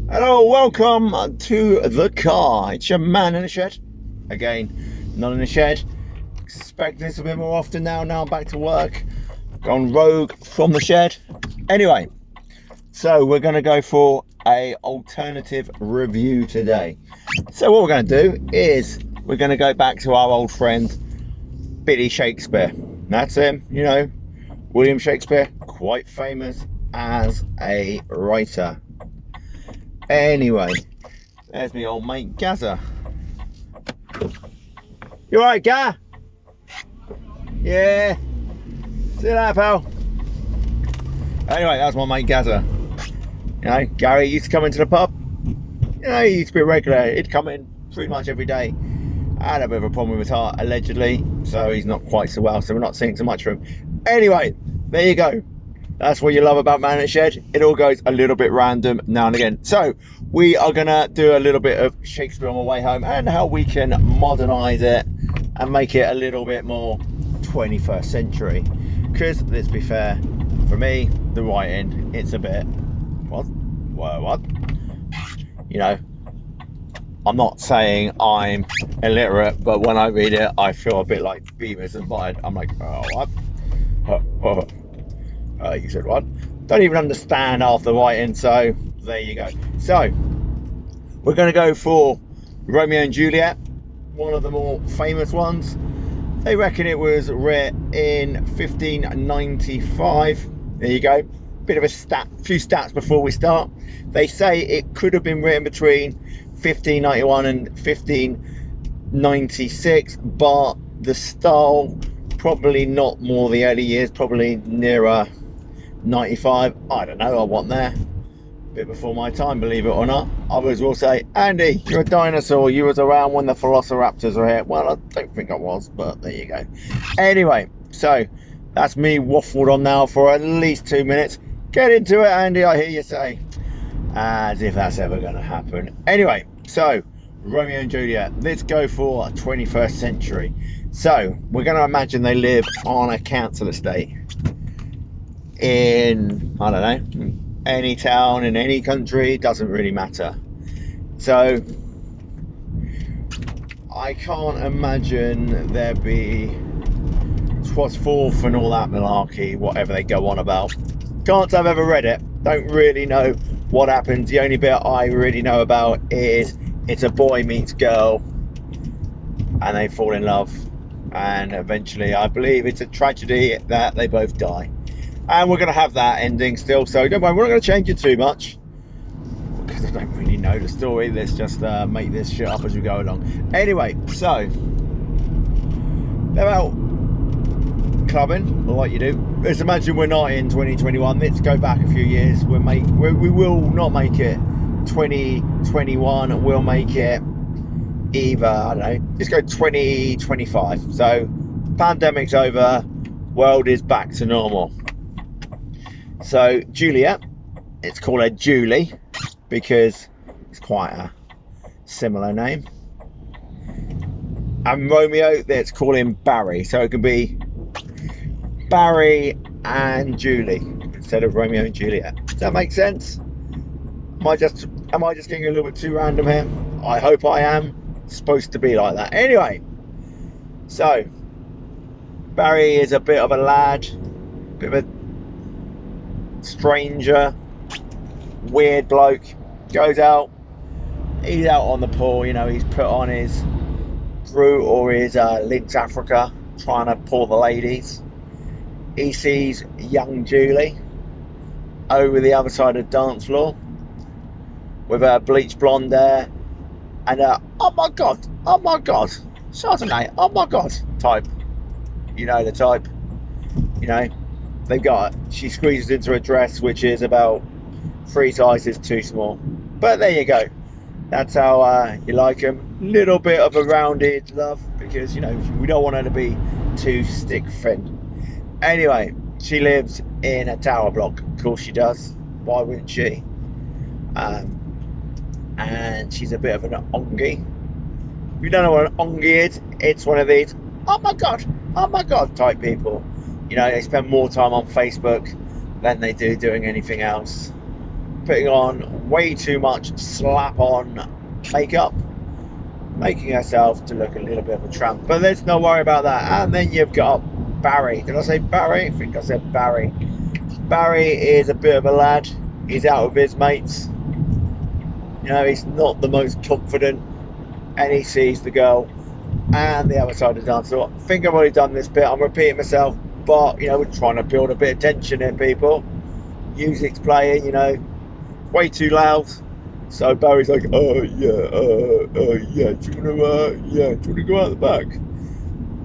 Hello, welcome to the car. It's your man in the shed. Again, not in the shed. Expect this a bit more often now. Now I'm back to work. Gone rogue from the shed. Anyway, so we're going to go for a alternative review today. So what we're going to do is we're going to go back to our old friend Billy Shakespeare. That's him, William Shakespeare, quite famous as a writer. Anyway, there's my old mate Gazza. You alright, Gaz? Yeah. See you later, pal. Anyway, that's my mate Gazza. Gary used to come into the pub. He used to be a regular. He'd come in pretty much every day. I had a bit of a problem with his heart, allegedly, so he's not quite so well, so we're not seeing so much from him. Anyway, there you go. That's what you love about Man in the Shed. It all goes a little bit random now and again. So we are going to do a little bit of Shakespeare on the way home and how we can modernise it and make it a little bit more 21st century. Because, let's be fair, for me, the writing, it's a bit... What? I'm not saying I'm illiterate, but when I read it, I feel a bit like Beavis and Butthead. I'm like, what? You said what? Don't even understand half the writing, so there you go. So we're going to go for Romeo and Juliet, one of the more famous ones. They reckon it was written in 1595. There you go. Bit of a few stats before we start. They say it could have been written between 1591 and 1596, but the style probably not more the early years, probably nearer 95. I don't know, I wasn't there. A bit before my time, believe it or not. Others will say, Andy, you're a dinosaur, you was around when the velociraptors were here. Well, I don't think I was, but there you go. Anyway, so that's me waffled on now for at least 2 minutes. Get into it, Andy, I hear you say. As if that's ever going to happen. Anyway, so Romeo and Juliet, let's go for 21st century. So we're going to imagine they live on a council estate in, I don't know, any town in any country, doesn't really matter. So I can't imagine there be twas forth and all that malarkey, whatever they go on about. Can't say I've ever read it, don't really know what happens. The only bit I really know about is it's a boy meets girl and they fall in love, and eventually I believe it's a tragedy that they both die. And we're going to have that ending still, so don't worry, we're not going to change it too much because I don't really know the story. Let's just make this shit up as we go along. Anyway, so they're out clubbing like you do. Let's imagine we're not in 2021. Let's go back a few years. We will not make it 2021. We'll make it either, I don't know, let's go 2025. So pandemic's over, world is back to normal. So Juliet, it's called her Julie because it's quite a similar name. And Romeo, let's call him Barry. So it can be Barry and Julie instead of Romeo and Juliet. Does that make sense? Am I just getting a little bit too random here? I hope I am. It's supposed to be like that. Anyway, so Barry is a bit of a lad, bit of a stranger, weird bloke. Goes out, he's out on the pool, he's put on his Brew or his Lynx Africa, trying to pull the ladies. He sees young Julie over the other side of the dance floor with her bleach blonde hair and oh my god, Chardonnay, oh my god type. You know the type. She squeezes into a dress which is about 3 sizes too small. But there you go. That's how you like them. Little bit of a rounded love because, we don't want her to be too stick thin. Anyway, she lives in a tower block. Of course she does. Why wouldn't she? And she's a bit of an ongie. If you don't know what an ongie is, it's one of these oh my god type people. They spend more time on Facebook than they do doing anything else. putting on way too much slap-on makeup, making herself to look a little bit of a tramp. But let's not worry about that. And then you've got Barry. Did I say Barry? I think I said Barry. Barry is a bit of a lad. He's out with his mates. You know, he's not the most confident, and he sees the girl and the other side of the dance floor. I think I've already done this bit. I'm repeating myself, but you know, we're trying to build a bit of tension in people. Music's playing, you know, way too loud. So Barry's like, yeah, do you want to go out the back?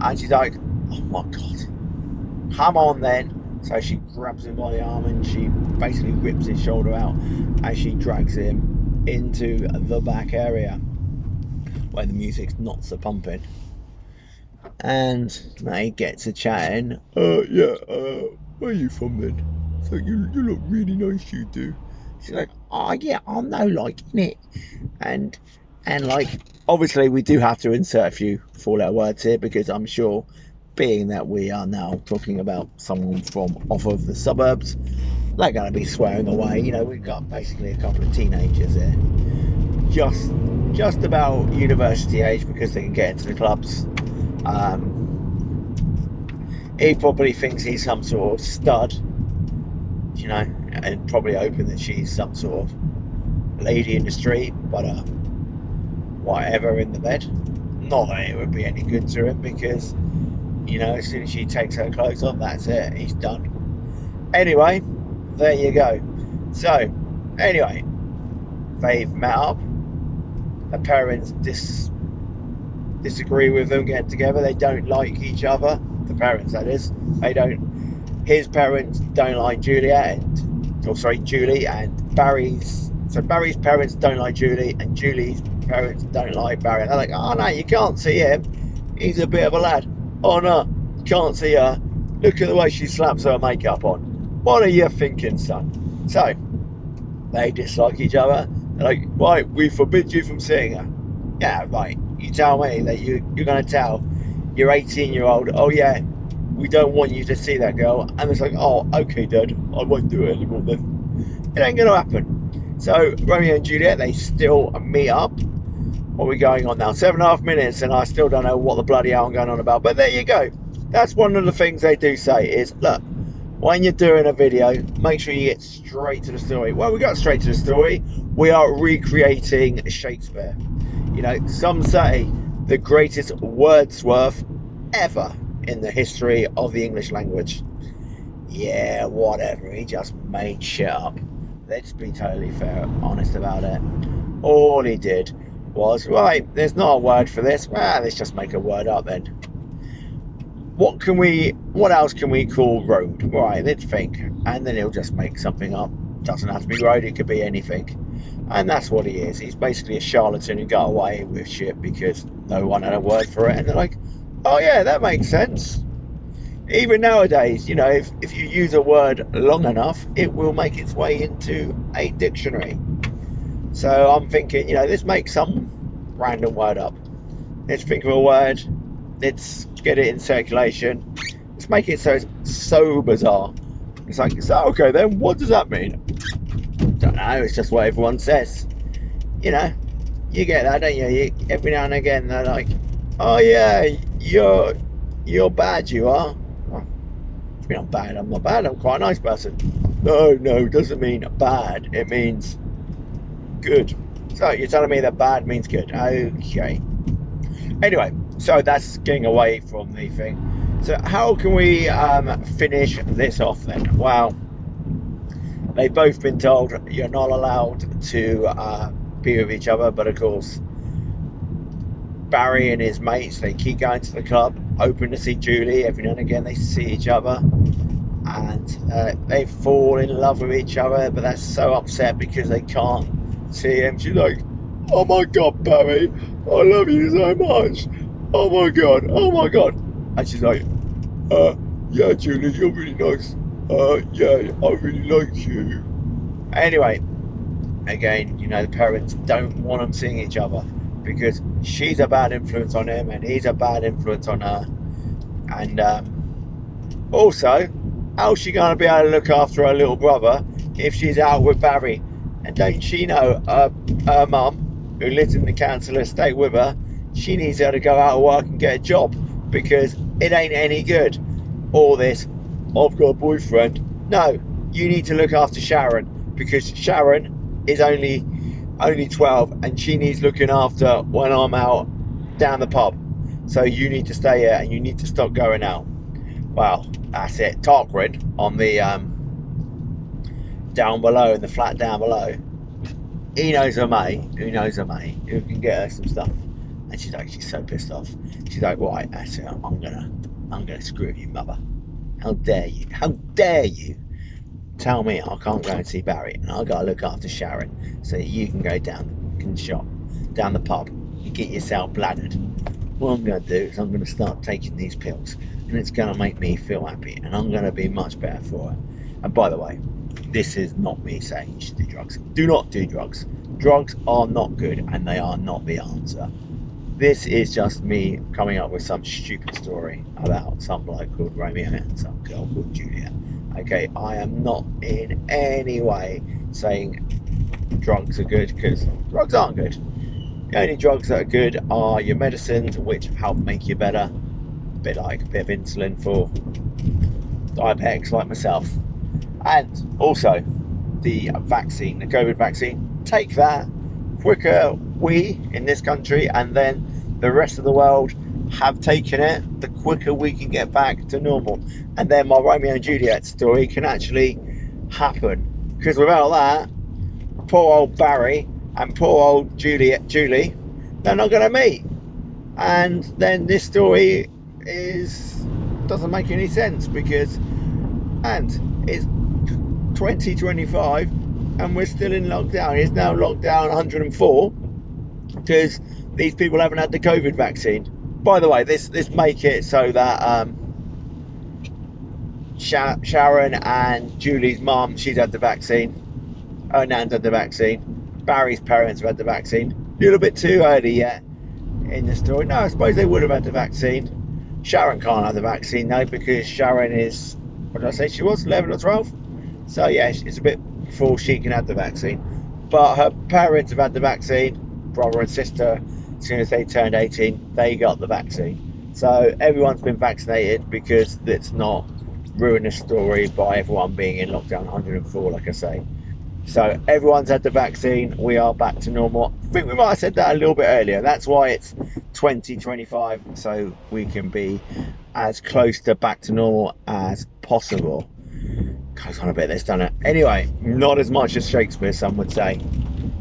And she's like, oh my god, come on then. So she grabs him by the arm and she basically rips his shoulder out as she drags him into the back area where the music's not so pumping. And they get to chatting. Where are you from then? So you look really nice, you do. She's like, oh yeah, I'm no like it. And like, obviously we do have to insert a few 4-letter words here, because I'm sure, being that we are now talking about someone from off of the suburbs, they're going to be swearing away. You know, we've got basically a couple of teenagers here, just about university age, because they can get into the clubs. He probably thinks he's some sort of stud, you know, and probably hoping that she's some sort of lady in the street, but whatever in the bed. Not that it would be any good to him, because, you know, as soon as she takes her clothes off, that's it, he's done. Anyway, there you go. So, anyway, they've met up. The parents disagree with them getting together. They don't like each other. The parents, that is. They don't. His parents don't like Julie, and Barry's. So Barry's parents don't like Julie, and Julie's parents don't like Barry. And they're like, oh no, you can't see him. He's a bit of a lad. Oh no, you can't see her. Look at the way she slaps her makeup on. What are you thinking, son? So they dislike each other. They're like, right, we forbid you from seeing her. Yeah, right. You tell me that you're going to tell your 18-year-old, oh yeah, we don't want you to see that girl. And it's like, oh, okay, Dad, I won't do it anymore then. It ain't going to happen. So Romeo and Juliet, they still meet up. What are we going on now? 7.5 minutes, and I still don't know what the bloody hell I'm going on about. But there you go. That's one of the things they do say is, look, when you're doing a video, make sure you get straight to the story. Well, we got straight to the story. We are recreating Shakespeare. You know, some say the greatest Wordsworth ever in the history of the English language. Yeah, whatever. He just made shit up. Let's be totally fair, honest about it. All he did was, right, there's not a word for this. Well, let's just make a word up then. What else can we call road? Right, let's think. And then he'll just make something up. Doesn't have to be road, it could be anything. And that's what he is. He's basically a charlatan who got away with shit because no one had a word for it. And they're like, oh yeah, that makes sense. Even nowadays, you know, if you use a word long enough, it will make its way into a dictionary. So I'm thinking, you know, let's make some random word up. Let's think of a word. Let's get it in circulation. Let's make it so bizarre. It's like, so okay then, what does that mean? Don't know, it's just what everyone says. You know, you get that, don't you? Every now and again they're like, oh yeah, you're bad, you are. Well, I mean, I'm bad, I'm not bad, I'm quite a nice person. No, it doesn't mean bad, it means good. So you're telling me that bad means good. Okay. Anyway, so that's getting away from the thing. So how can we finish this off then? Well, they've both been told you're not allowed to be with each other, but of course Barry and his mates, they keep going to the club, hoping to see Julie. Every now and again they see each other, and they fall in love with each other, but they're so upset because they can't see him. She's like, oh my god, Barry, I love you so much. Oh my god. And she's like, yeah, Julie, you're really nice. Yeah, I really like you. Anyway, again, you know, the parents don't want them seeing each other because she's a bad influence on him and he's a bad influence on her. And also, how's she going to be able to look after her little brother if she's out with Barry? And don't she know her mum, who lives in the council estate with her, she needs her to go out of work and get a job, because it ain't any good. All this, I've got a boyfriend. No, you need to look after Sharon, because Sharon is only 12 and she needs looking after when I'm out down the pub. So you need to stay here and you need to stop going out. Well, that's it. Tarquin on the down below, in the flat down below, he knows her mate who can get her some stuff. And she's so pissed off. She's like, right, that's it, I'm gonna screw you, mother. How dare you tell me I can't go and see Barry, and I gotta look after Sharon so that you can go down and shop down the pub and get yourself bladdered. What I'm gonna do is I'm gonna start taking these pills, and it's gonna make me feel happy, and I'm gonna be much better for it. And by the way, this is not me saying you should do drugs. Do not do drugs. Drugs are not good, and they are not the answer. This is just me coming up with some stupid story about some bloke called Romeo and some girl called Juliet. Okay, I am not in any way saying drugs are good, because drugs aren't good. The only drugs that are good are your medicines, which help make you better. A bit of insulin for diabetics like myself. And also the vaccine, the COVID vaccine. Take that. Quicker we in this country and then the rest of the world have taken it, the quicker we can get back to normal. And then my Romeo and Juliet story can actually happen. Because without that, poor old Barry and poor old Julie, they're not going to meet. And then this story doesn't make any sense, because it's 2025 and we're still in lockdown. It's now lockdown 104 because these people haven't had the COVID vaccine. By the way, this make it so that Sharon and Julie's mum, she's had the vaccine. Her nan's had the vaccine. Barry's parents have had the vaccine. A little bit too early yet in the story. No, I suppose they would have had the vaccine. Sharon can't have the vaccine though, because Sharon is, what did I say she was, 11 or 12? So yeah, it's a bit before she can have the vaccine. But her parents have had the vaccine, brother and sister. As soon as they turned 18, they got the vaccine. So everyone's been vaccinated, because let's not ruin the story by everyone being in lockdown 104, like I say. So everyone's had the vaccine. We are back to normal. I think we might have said that a little bit earlier. That's why it's 2025, so we can be as close to back to normal as possible. Goes on a bit this, doesn't it? Anyway, not as much as Shakespeare, some would say.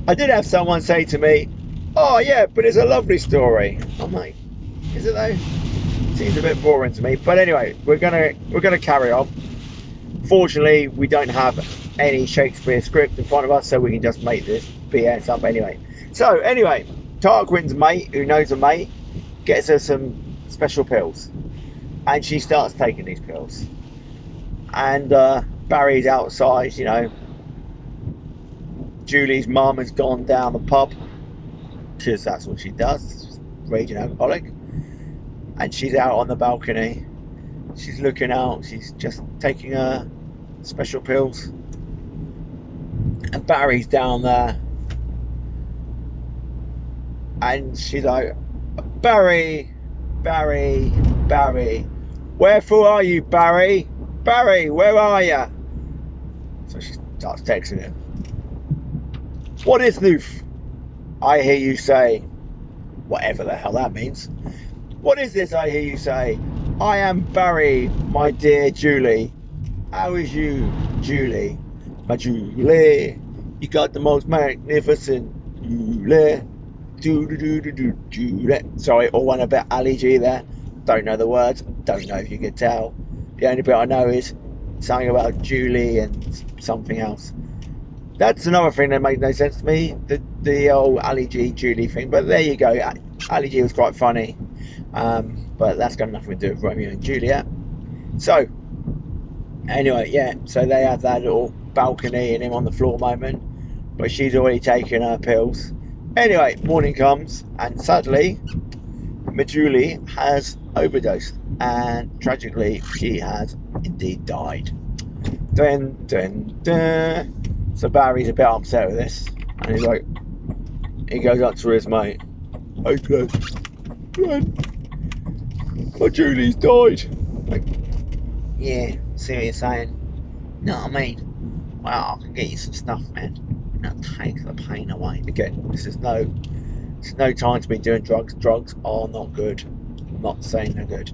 I did have someone say to me, oh yeah, but it's a lovely story. I'm like, is it though? Seems a bit boring to me. But anyway, we're gonna carry on. Fortunately, we don't have any Shakespeare script in front of us, so we can just make this BS up anyway. So anyway, Tarquin's mate, who knows a mate, gets her some special pills, and she starts taking these pills. And Barry's outside, you know. Julie's mum has gone down the pub, because that's what she does, raging alcoholic. And she's out on the balcony. She's looking out. She's just taking her special pills. And Barry's down there. And she's like, Barry. Wherefore are you, Barry? Barry, where are you? So she starts texting him. What is noof? I hear you say, whatever the hell that means. What is this I hear you say? I am Barry, my dear Julie. How is you, Julie? My Julie, you got the most magnificent Julie. Julie. Sorry, all went a bit Ali G there. Don't know the words. Don't know if you could tell. The only bit I know is something about Julie and something else. That's another thing that made no sense to me. The old Ali G Julie thing. But there you go. Ali G was quite funny. But that's got nothing to do with Romeo and Juliet. So anyway, yeah, so they have that little balcony and him on the floor moment, but she's already taken her pills. Anyway, morning comes, and sadly Julie has overdosed, and tragically she has indeed died. Dun, dun, dun. So Barry's a bit upset with this, and he's like, he goes up to his mate, "Hey Glenn, my Julie's died." Like, yeah, see what you're saying? You know what I mean? Well, I can get you some stuff, man. That'll take the pain away. Again, it's no time to be doing drugs. Drugs are not good. I'm not saying they're good.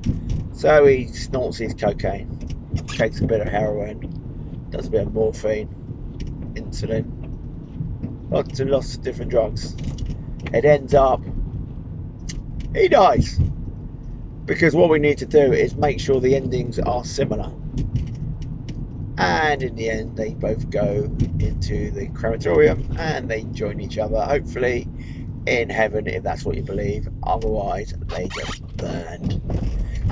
So he snorts his cocaine, takes a bit of heroin, does a bit of morphine, insulin, lots and lots of different drugs. It ends up, he dies. Because what we need to do is make sure the endings are similar. And in the end, they both go into the crematorium and they join each other, hopefully in heaven, if that's what you believe. Otherwise, they get burned.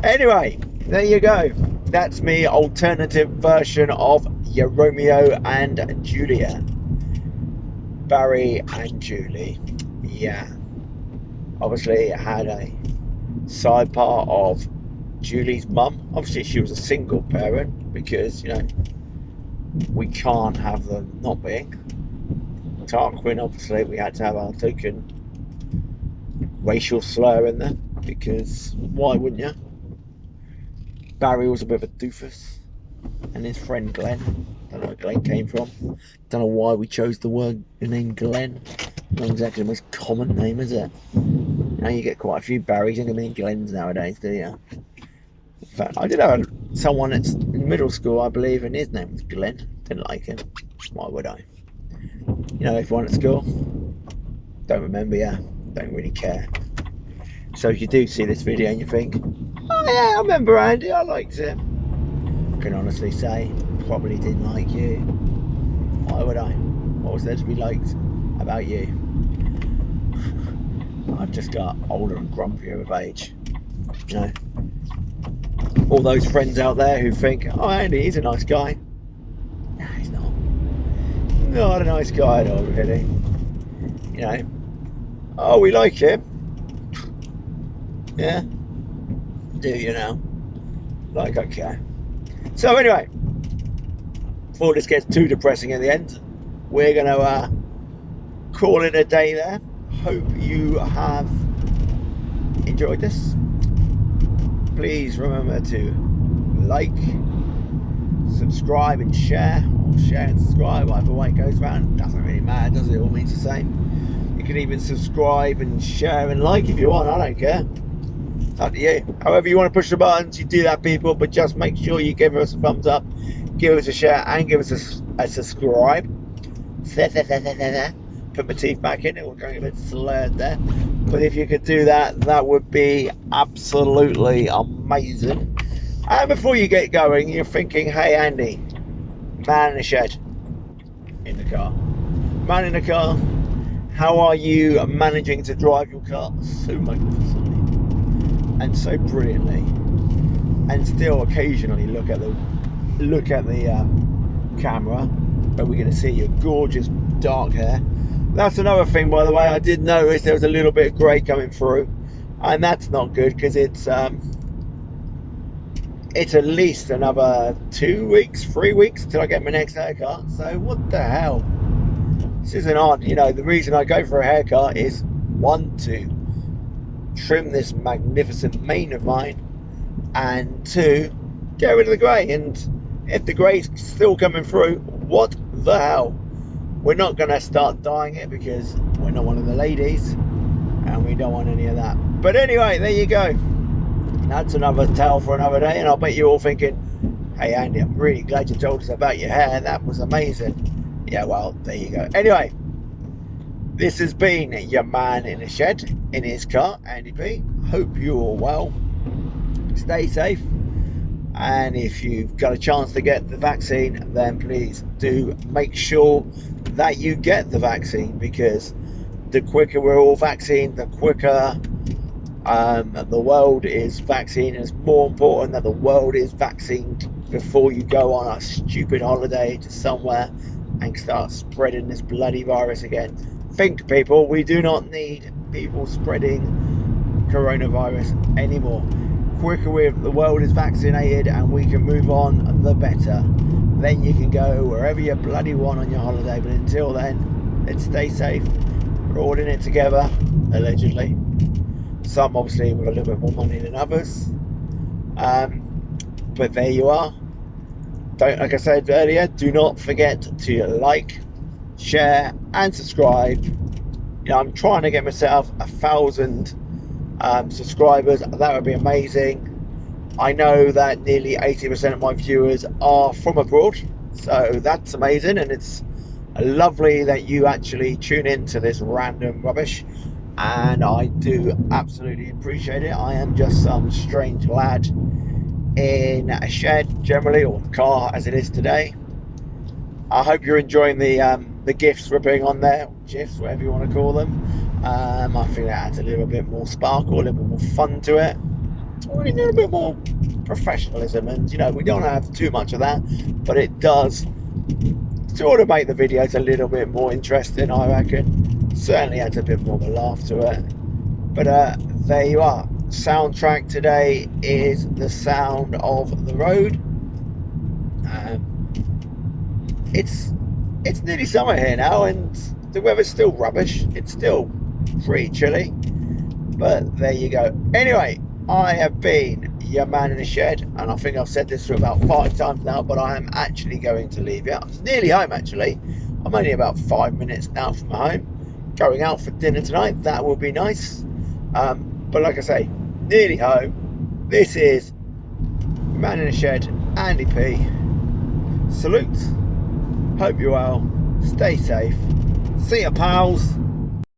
Anyway, there you go. That's me alternative version of your Romeo and Juliet. Barry and Julie. Yeah. Obviously, it had a side part of Julie's mum. Obviously, she was a single parent because, you know, we can't have them not being. Tarquin, obviously, we had to have our token racial slur in there because why wouldn't you? Barry was a bit of a doofus, and his friend Glenn. Don't know where Glenn came from. Don't know why we chose the name Glenn. Not exactly the most common name, is it? Now you get quite a few Barrys and Glens nowadays, do you? In fact, I did have someone that's in middle school, I believe, and his name was Glenn. Didn't like him. Why would I? You know, everyone at school. Don't remember, yeah. Don't really care. So if you do see this video and you think, oh yeah, I remember Andy, I liked him, I can honestly say, probably didn't like you. Why would I? What was there to be liked about you? I've just got older and grumpier with age. You know, all those friends out there who think, oh Andy, he's a nice guy. No, he's not. Not a nice guy at all, really. You know, oh, we like him. Yeah, do you know? Like I care. So anyway, before this gets too depressing in the end, we're going to call it a day there. Hope you have enjoyed this. Please remember to like, subscribe and share. Or share and subscribe, whatever way it goes round. Doesn't really matter, does it? All means the same. You can even subscribe and share and like if you want. I don't care. It's up to you. However you want to push the buttons, you do that, people. But just make sure you give us a thumbs up, give us a share, and give us a subscribe. Put my teeth back in. It was going a bit slurred there. But if you could do that, that would be absolutely amazing. And before you get going, you're thinking, hey Andy, man in the shed, in the car. Man in the car, how are you managing to drive your car so magnificently and so brilliantly, and still occasionally look at the camera, but we're going to see your gorgeous dark hair. That's another thing, by the way. I did notice there was a little bit of grey coming through, and that's not good because it's at least another 2 weeks, 3 weeks until I get my next haircut. So what the hell? This isn't on. You know, the reason I go for a haircut is 1, to trim this magnificent mane of mine, and 2, get rid of the grey. And if the grey's still coming through, what the hell? We're not going to start dyeing it because we're not one of the ladies and we don't want any of that. But anyway, there you go. That's another tale for another day, and I'll bet you're all thinking, hey Andy, I'm really glad you told us about your hair. That was amazing. Yeah, well, there you go. Anyway, this has been your man in the shed, in his car, Andy P. Hope you're all well. Stay safe. And if you've got a chance to get the vaccine, then please do make sure that you get the vaccine, because the quicker we're all vaccinated, the quicker the world is vaccinated. It's more important that the world is vaccinated before you go on a stupid holiday to somewhere and start spreading this bloody virus again. Think, people, we do not need people spreading coronavirus anymore. Quicker the world is vaccinated and we can move on, the better. then you can go wherever you bloody want on your holiday. But until then, let's stay safe. We're all in it together, allegedly. Some obviously with a little bit more money than others. But there you are. Don't, like I said earlier, do not forget to like, share and subscribe. You know, I'm trying to get myself 1,000 subscribers. That would be amazing. I know that nearly 80% of my viewers are from abroad, so that's amazing, and it's lovely that you actually tune into this random rubbish, and I do absolutely appreciate it. I am just some strange lad in a shed generally, or car as it is today. I hope you're enjoying the GIFs we're putting on there, GIFs, whatever you want to call them. I think that adds a little bit more sparkle, a little bit more fun to it, or a little bit more professionalism, and you know, we don't have too much of that, but it does sort of make the videos a little bit more interesting, I reckon. Certainly adds a bit more of a laugh to it. But there you are. Soundtrack today is the sound of the road. It's nearly summer here now, and the weather's still rubbish. It's still pretty chilly, but there you go. Anyway, I have been your man in the shed, and I think I've said this for about 5 times now, but I am actually going to leave you. I'm nearly home, actually. I'm only about 5 minutes now from home. Going out for dinner tonight, that will be nice. But like I say, nearly home. This is Man in the Shed, Andy P. Salute. Hope you're well. Stay safe. See ya, pals.